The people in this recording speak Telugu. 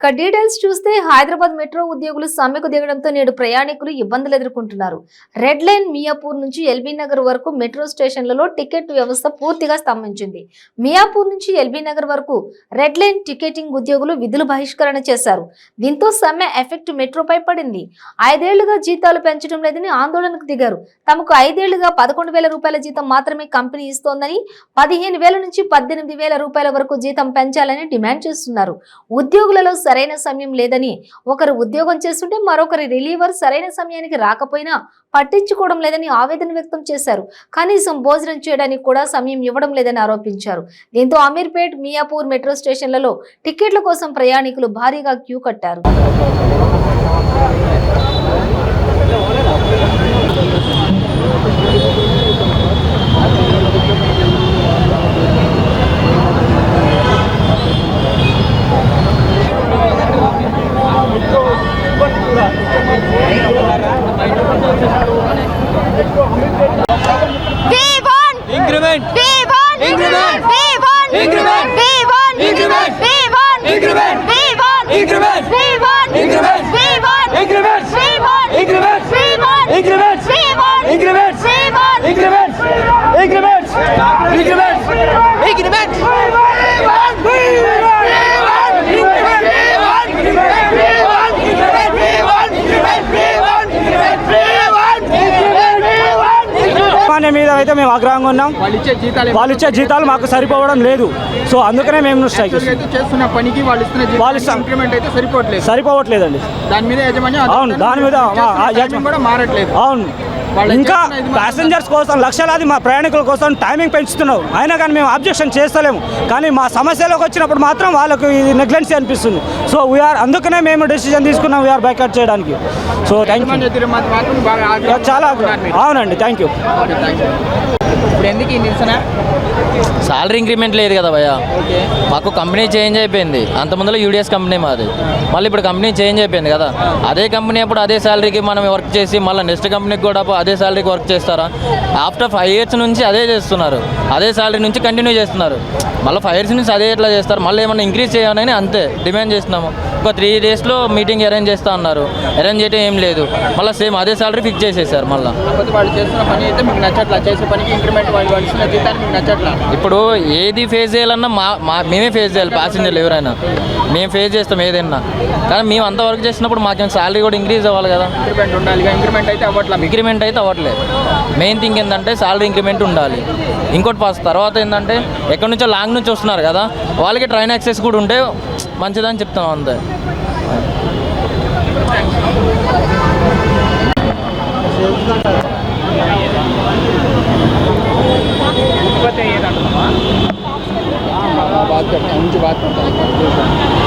డీటెయిల్స్ చూస్తే హైదరాబాద్ మెట్రో ఉద్యోగులు సమ్మెకు దిగడంతో నేడు ప్రయాణికులు ఇబ్బందులు ఎదుర్కొంటున్నారు. రెడ్ లైన్ మియాపూర్ నుంచి ఎల్బీ నగర్ వరకు మెట్రో స్టేషన్లలో టికెట్ వ్యవస్థ పూర్తిగా స్తంభించింది. మియాపూర్ నుంచి ఎల్బీ నగర్ వరకు రెడ్ లైన్ టికెటింగ్ ఉద్యోగులు విధులు బహిష్కరణ చేశారు. దీంతో సమ్మె ఎఫెక్ట్ మెట్రోపై పడింది. 5 ఏళ్లుగా జీతాలు పెంచడం లేదని ఆందోళనకు దిగారు. తమకు 5 ఏళ్లుగా 11,000 రూపాయల జీతం మాత్రమే కంపెనీ ఇస్తోందని, 15,000 నుంచి 18,000 రూపాయల వరకు జీతం పెంచాలని డిమాండ్ చేస్తున్నారు. ఉద్యోగులలో సరైన సమయం లేదని, ఒకరు ఉద్యోగం చేస్తుంటే మరొకరి రిలీవర్ సరైన సమయానికి రాకపోయినా పట్టించుకోవడం లేదని ఆవేదన వ్యక్తం చేశారు. కనీసం భోజనం చేయడానికి కూడా సమయం ఇవ్వడం లేదని ఆరోపించారు. దీంతో అమీర్పేట్, మియాపూర్ మెట్రో స్టేషన్లలో టికెట్ల కోసం ప్రయాణికులు భారీగా క్యూ కట్టారు. మీద అయితే మేము ఆగ్రహంగా ఉన్నాం. వాళ్ళు ఇచ్చే జీతాలు మాకు సరిపోవడం లేదు. సో అందుకనే మేము స్ట్రైక్ చేస్తున్న పనికి వాళ్ళు సరిపోవట్లేదండి. దాని మీద అవును, దాని మీద కూడా మారట్లేదు. అవును, ఇంకా ప్యాసింజర్స్ కోసం, లక్షలాది మా ప్రయాణికుల కోసం టైమింగ్ పెంచుతున్నావు. అయినా కానీ మేము అబ్జెక్షన్ చేస్తలేము. కానీ మా సమస్యలోకి వచ్చినప్పుడు మాత్రం వాళ్ళకు ఇది నెగ్లెన్సీ అనిపిస్తుంది. సో అందుకనే మేము డెసిషన్ తీసుకున్నాం వీఆర్ బైకాట్ చేయడానికి. So thank you. చాలా అవునండి, థ్యాంక్ యూ. ఎందుకు ఈ నిరసన? సాలరీ ఇంక్రిమెంట్ లేదు కదా భయ్యా. మాకు కంపెనీ చేంజ్ అయిపోయింది. అంత ముందులో యూడిఎస్ కంపెనీ మాది, మళ్ళీ ఇప్పుడు కంపెనీ చేంజ్ అయిపోయింది కదా. అదే కంపెనీ అప్పుడు అదే శాలరీకి మనం వర్క్ చేసి మళ్ళీ నెక్స్ట్ కంపెనీకి కూడా అదే శాలరీకి వర్క్ చేస్తారా? ఆఫ్టర్ 5 years నుంచి అదే చేస్తున్నారు, అదే శాలరీ నుంచి కంటిన్యూ చేస్తున్నారు. మళ్ళీ 5 years నుంచి అదే ఎట్లా చేస్తారు? మళ్ళీ ఏమన్నా ఇంక్రీజ్ చేయాలని అంతే డిమాండ్ చేస్తున్నాము. ఒక 3 daysలో మీటింగ్ అరేంజ్ చేస్తా అన్నారు, అరేంజ్ చేయడం ఏం లేదు. మళ్ళీ సేమ్ అదే శాలరీ ఫిక్స్ చేసేసారు. మళ్ళీ వాళ్ళు చేస్తున్న పని అయితే మీకు నచ్చట్లా, చేసే పనికి ఇంక్రిమెంట్ వాళ్ళు ఇస్తున్న జీతాన్ని మీకు నచ్చట్లా. ఇప్పుడు ఏది ఫేస్ చేయాలన్నా మేమే ఫేస్ చేయాలి. ప్యాసింజర్లు ఎవరైనా మేము ఫేస్ చేస్తాం ఏదైనా. కానీ మేము అంత వర్క్ చేసినప్పుడు మాకేం శాలరీ కూడా ఇంక్రీజ్ అవ్వాలి కదా. ఇంక్రిమెంట్ ఉండాలి. ఇంక్రిమెంట్ అయితే అవ్వట్లేదు. ఇంక్రిమెంట్ అయితే అవ్వట్లేదు. మెయిన్ థింగ్ ఏంటంటే శాలరీ ఇంక్రిమెంట్ ఉండాలి. ఇంకోటి తర్వాత ఏంటంటే ఎక్కడి నుంచో లాంగ్ నుంచి వస్తున్నారు కదా, వాళ్ళకి ట్రైన్ యాక్సెస్ కూడా ఉంటే మంచిదని చెప్తున్నాం అంతే. बात करते हैं, उनसे बात करते हैं।